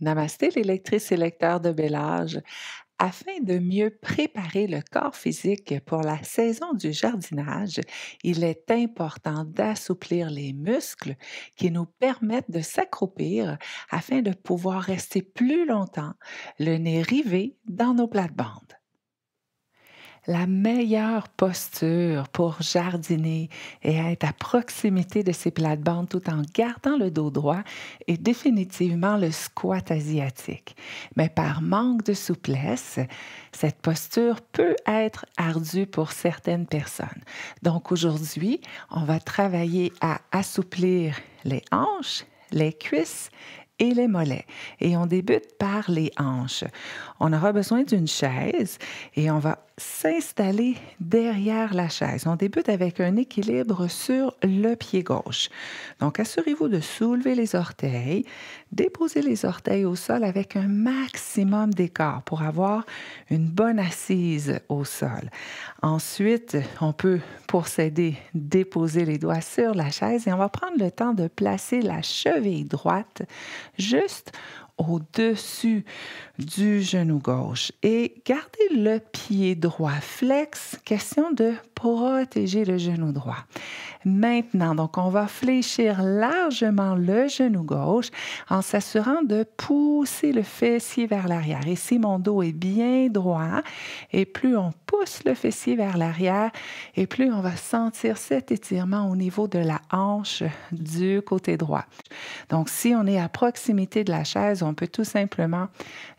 Namasté, les lectrices et lecteurs de bel âge. Afin de mieux préparer le corps physique pour la saison du jardinage, il est important d'assouplir les muscles qui nous permettent de s'accroupir afin de pouvoir rester plus longtemps, le nez rivé dans nos plates-bandes. La meilleure posture pour jardiner et être à proximité de ses plates-bandes tout en gardant le dos droit est définitivement le squat asiatique. Mais par manque de souplesse, cette posture peut être ardue pour certaines personnes. Donc aujourd'hui, on va travailler à assouplir les hanches, les cuisses et les mollets. Et on débute par les hanches. On aura besoin d'une chaise et on va s'installer derrière la chaise. On débute avec un équilibre sur le pied gauche. Donc, assurez-vous de soulever les orteils, déposer les orteils au sol avec un maximum d'écart pour avoir une bonne assise au sol. Ensuite, on peut, pour s'aider, déposer les doigts sur la chaise et on va prendre le temps de placer la cheville droite juste au-dessus du genou gauche et gardez le pied droit flex, question de protéger le genou droit. Maintenant, donc on va fléchir largement le genou gauche en s'assurant de pousser le fessier vers l'arrière. Ici, mon dos est bien droit et plus on pousse le fessier vers l'arrière et plus on va sentir cet étirement au niveau de la hanche du côté droit. Donc, si on est à proximité de la chaise, on peut tout simplement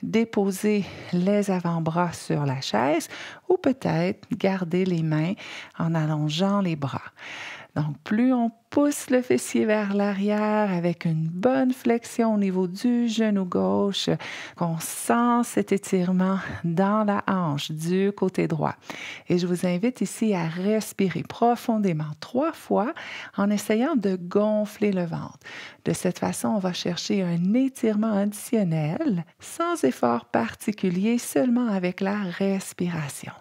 déposer les avant-bras sur la chaise ou peut-être garder les mains en allongeant les bras. Donc, plus on pousse le fessier vers l'arrière avec une bonne flexion au niveau du genou gauche, qu'on sent cet étirement dans la hanche du côté droit. Et je vous invite ici à respirer profondément 3 fois en essayant de gonfler le ventre. De cette façon, on va chercher un étirement additionnel sans effort particulier, seulement avec la respiration.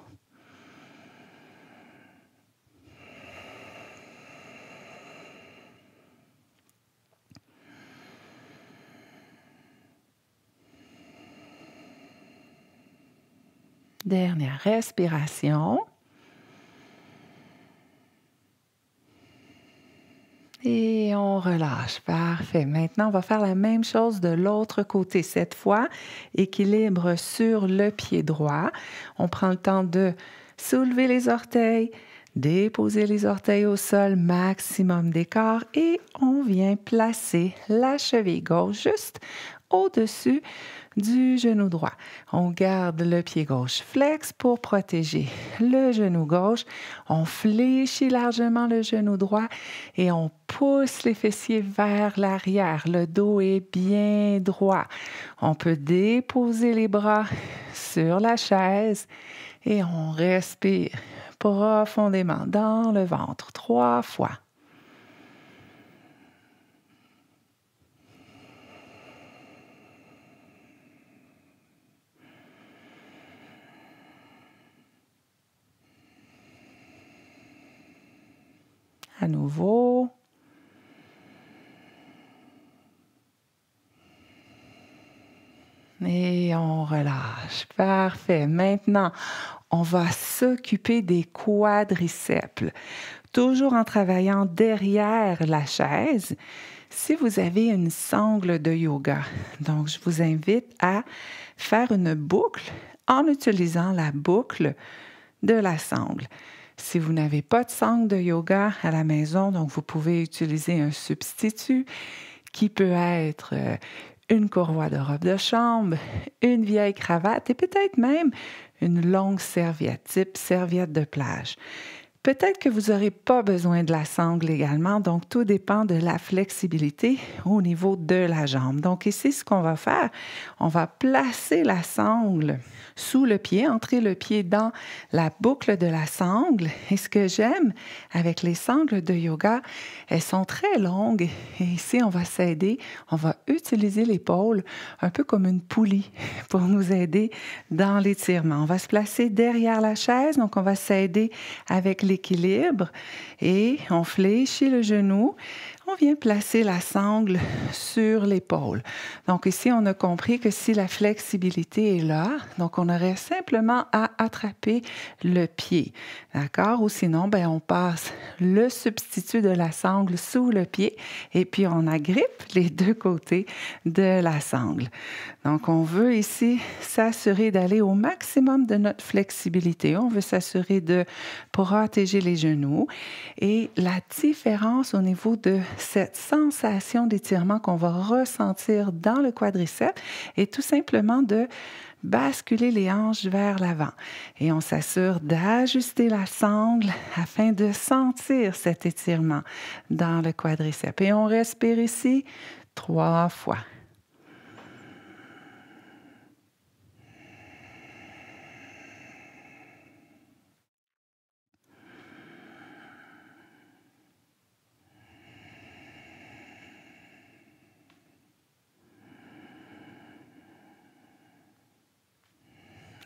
Dernière respiration. Et on relâche. Parfait. Maintenant, on va faire la même chose de l'autre côté. Cette fois, équilibre sur le pied droit. On prend le temps de soulever les orteils, déposer les orteils au sol, maximum d'écart et on vient placer la cheville gauche juste au-dessus du genou droit. On garde le pied gauche flex pour protéger le genou gauche. On fléchit largement le genou droit et on pousse les fessiers vers l'arrière. Le dos est bien droit. On peut déposer les bras sur la chaise et on respire profondément dans le ventre 3 fois. À nouveau. Et on relâche. Parfait. Maintenant, on va s'occuper des quadriceps. Toujours en travaillant derrière la chaise. Si vous avez une sangle de yoga, donc je vous invite à faire une boucle en utilisant la boucle de la sangle. Si vous n'avez pas de sangle de yoga à la maison, donc vous pouvez utiliser un substitut qui peut être une courroie de robe de chambre, une vieille cravate et peut-être même une longue serviette, type serviette de plage. Peut-être que vous n'aurez pas besoin de la sangle également, donc tout dépend de la flexibilité au niveau de la jambe. Donc ici, ce qu'on va faire, on va placer la sangle sous le pied, entrer le pied dans la boucle de la sangle. Et ce que j'aime avec les sangles de yoga, elles sont très longues. Et ici, on va s'aider, on va utiliser l'épaule un peu comme une poulie pour nous aider dans l'étirement. On va se placer derrière la chaise, donc on va s'aider avec l'équilibre et on fléchit le genou. On vient placer la sangle sur l'épaule. Donc ici, on a compris que si la flexibilité est là, donc on aurait simplement à attraper le pied, d'accord? Ou sinon, ben, on passe le substitut de la sangle sous le pied et puis on agrippe les deux côtés de la sangle. Donc, on veut ici s'assurer d'aller au maximum de notre flexibilité. On veut s'assurer de protéger les genoux. Et la différence au niveau de cette sensation d'étirement qu'on va ressentir dans le quadriceps est tout simplement de basculer les hanches vers l'avant. Et on s'assure d'ajuster la sangle afin de sentir cet étirement dans le quadriceps. Et on respire ici 3 fois.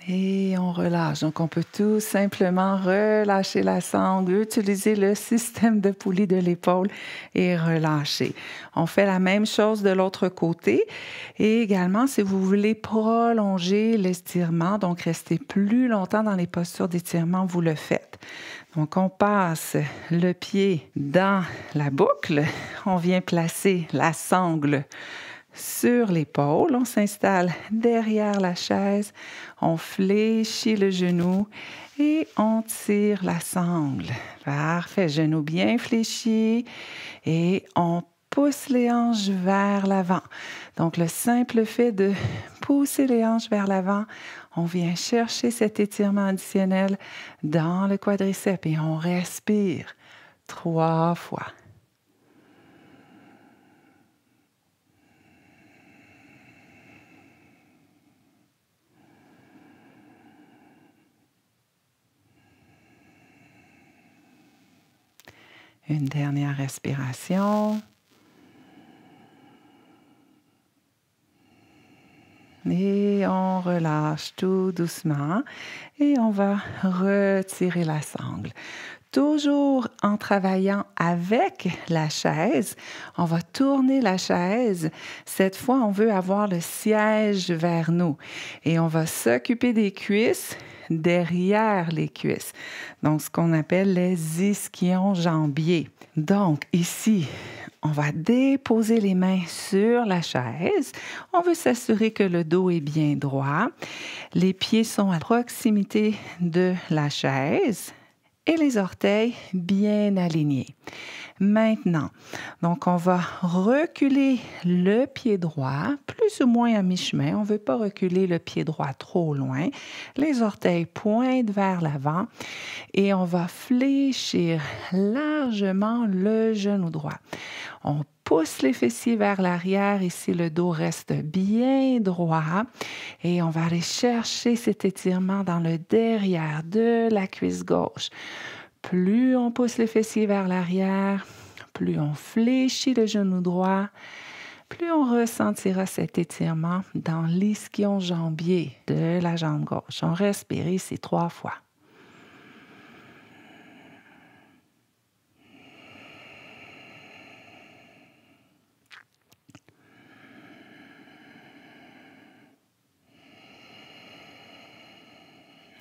Et on relâche. Donc, on peut tout simplement relâcher la sangle, utiliser le système de poulie de l'épaule et relâcher. On fait la même chose de l'autre côté. Et également, si vous voulez prolonger l'estirement, donc rester plus longtemps dans les postures d'étirement, vous le faites. Donc, on passe le pied dans la boucle. On vient placer la sangle sur l'épaule, on s'installe derrière la chaise, on fléchit le genou et on tire la sangle. Parfait, genou bien fléchi et on pousse les hanches vers l'avant. Donc, le simple fait de pousser les hanches vers l'avant, on vient chercher cet étirement additionnel dans le quadriceps et on respire 3 fois. Une dernière respiration. Et on relâche tout doucement et on va retirer la sangle. Toujours en travaillant avec la chaise, on va tourner la chaise. Cette fois, on veut avoir le siège vers nous et on va s'occuper des cuisses derrière les cuisses. Donc, ce qu'on appelle les ischions jambiers. Donc, ici, on va déposer les mains sur la chaise. On veut s'assurer que le dos est bien droit. Les pieds sont à proximité de la chaise et les orteils bien alignés. Maintenant, donc on va reculer le pied droit, plus ou moins à mi-chemin. On ne veut pas reculer le pied droit trop loin. Les orteils pointent vers l'avant et on va fléchir largement le genou droit. On pousse les fessiers vers l'arrière. Ici, le dos reste bien droit. Et on va aller chercher cet étirement dans le derrière de la cuisse gauche. Plus on pousse les fessiers vers l'arrière, plus on fléchit le genou droit, plus on ressentira cet étirement dans l'ischion jambier de la jambe gauche. On respire ici 3 fois.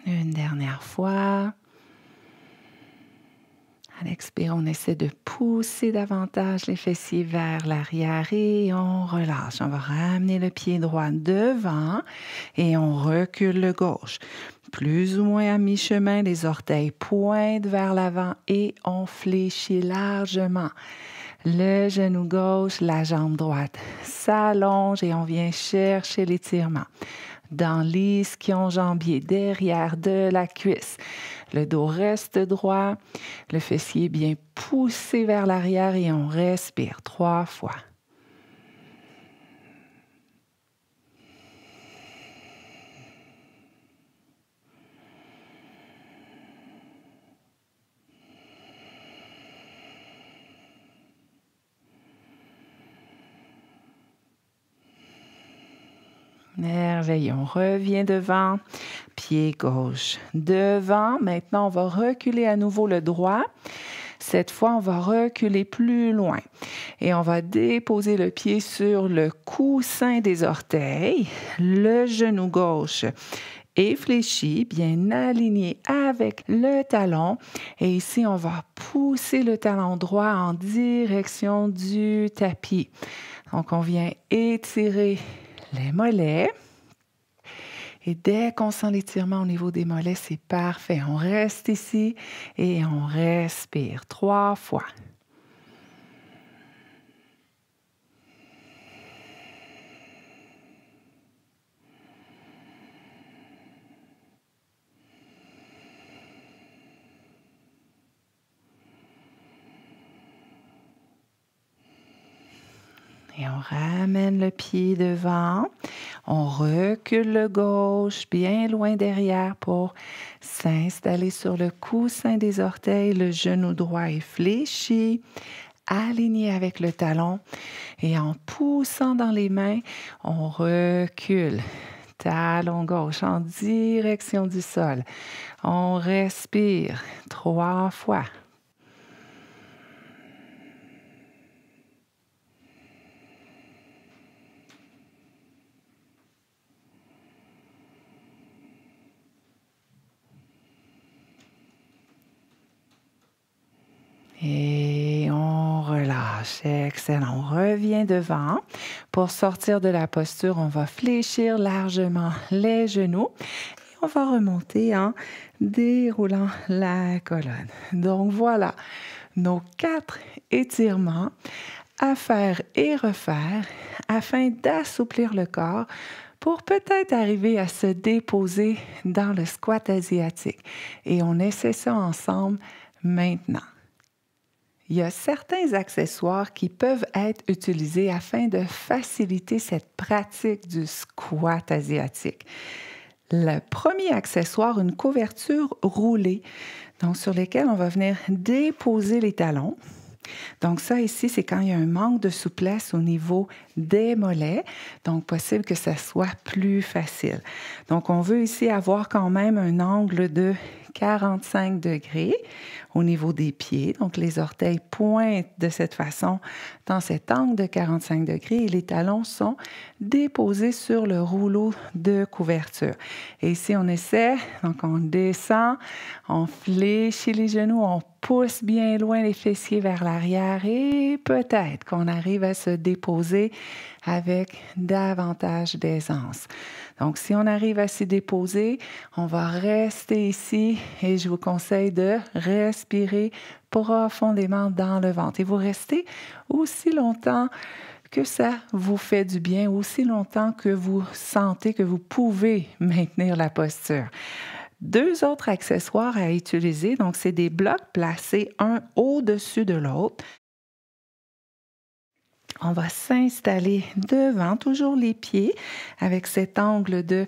Une dernière fois. À l'expire, on essaie de pousser davantage les fessiers vers l'arrière et on relâche. On va ramener le pied droit devant et on recule le gauche. Plus ou moins à mi-chemin, les orteils pointent vers l'avant et on fléchit largement. Le genou gauche, la jambe droite s'allonge et on vient chercher l'étirement dans l'ischion jambier, derrière de la cuisse. Le dos reste droit, le fessier bien poussé vers l'arrière et on respire 3 fois. Merveilleux. On revient devant, pied gauche devant. Maintenant, on va reculer à nouveau le droit. Cette fois, on va reculer plus loin. Et on va déposer le pied sur le coussin des orteils, le genou gauche est fléchi, bien aligné avec le talon. Et ici, on va pousser le talon droit en direction du tapis. Donc, on vient étirer les mollets. Et dès qu'on sent l'étirement au niveau des mollets, c'est parfait. On reste ici et on respire 3 fois. Et on ramène le pied devant. On recule le gauche bien loin derrière pour s'installer sur le coussin des orteils. Le genou droit est fléchi, aligné avec le talon. Et en poussant dans les mains, on recule. Talon gauche en direction du sol. On respire 3 fois. Et on relâche. Excellent. On revient devant. Pour sortir de la posture, on va fléchir largement les genoux. Et on va remonter en déroulant la colonne. Donc voilà nos 4 étirements à faire et refaire afin d'assouplir le corps pour peut-être arriver à se déposer dans le squat asiatique. Et on essaie ça ensemble maintenant. Il y a certains accessoires qui peuvent être utilisés afin de faciliter cette pratique du squat asiatique. Le premier accessoire, une couverture roulée, donc sur laquelle on va venir déposer les talons. Donc ça ici, c'est quand il y a un manque de souplesse au niveau des mollets, donc possible que ça soit plus facile. Donc on veut ici avoir quand même un angle de 45 degrés au niveau des pieds. Donc les orteils pointent de cette façon dans cet angle de 45 degrés et les talons sont déposés sur le rouleau de couverture. Et ici on essaie, donc on descend, on fléchit les genoux, on pousse bien loin les fessiers vers l'arrière et peut-être qu'on arrive à se déposer avec davantage d'aisance. Donc, si on arrive à s'y déposer, on va rester ici et je vous conseille de respirer profondément dans le ventre. Et vous restez aussi longtemps que ça vous fait du bien, aussi longtemps que vous sentez que vous pouvez maintenir la posture. 2 autres accessoires à utiliser, donc c'est des blocs placés un au-dessus de l'autre. On va s'installer devant, toujours les pieds, avec cet angle de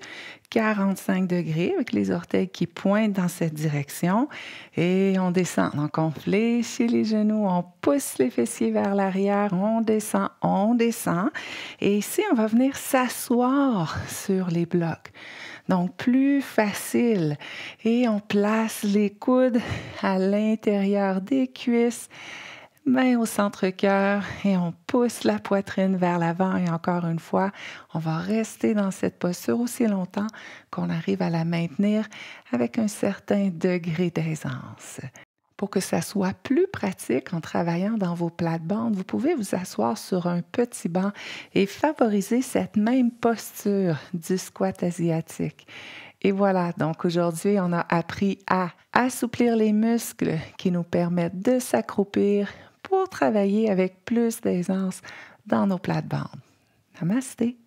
45 degrés, avec les orteils qui pointent dans cette direction. Et on descend. Donc, on fléchit les genoux, on pousse les fessiers vers l'arrière, on descend, on descend. Et ici, on va venir s'asseoir sur les blocs. Donc, plus facile. Et on place les coudes à l'intérieur des cuisses, main au centre-cœur et on pousse la poitrine vers l'avant. Et encore une fois, on va rester dans cette posture aussi longtemps qu'on arrive à la maintenir avec un certain degré d'aisance. Pour que ça soit plus pratique en travaillant dans vos plates-bandes, vous pouvez vous asseoir sur un petit banc et favoriser cette même posture du squat asiatique. Et voilà, donc aujourd'hui, on a appris à assouplir les muscles qui nous permettent de s'accroupir pour travailler avec plus d'aisance dans nos plates-bandes. Namasté!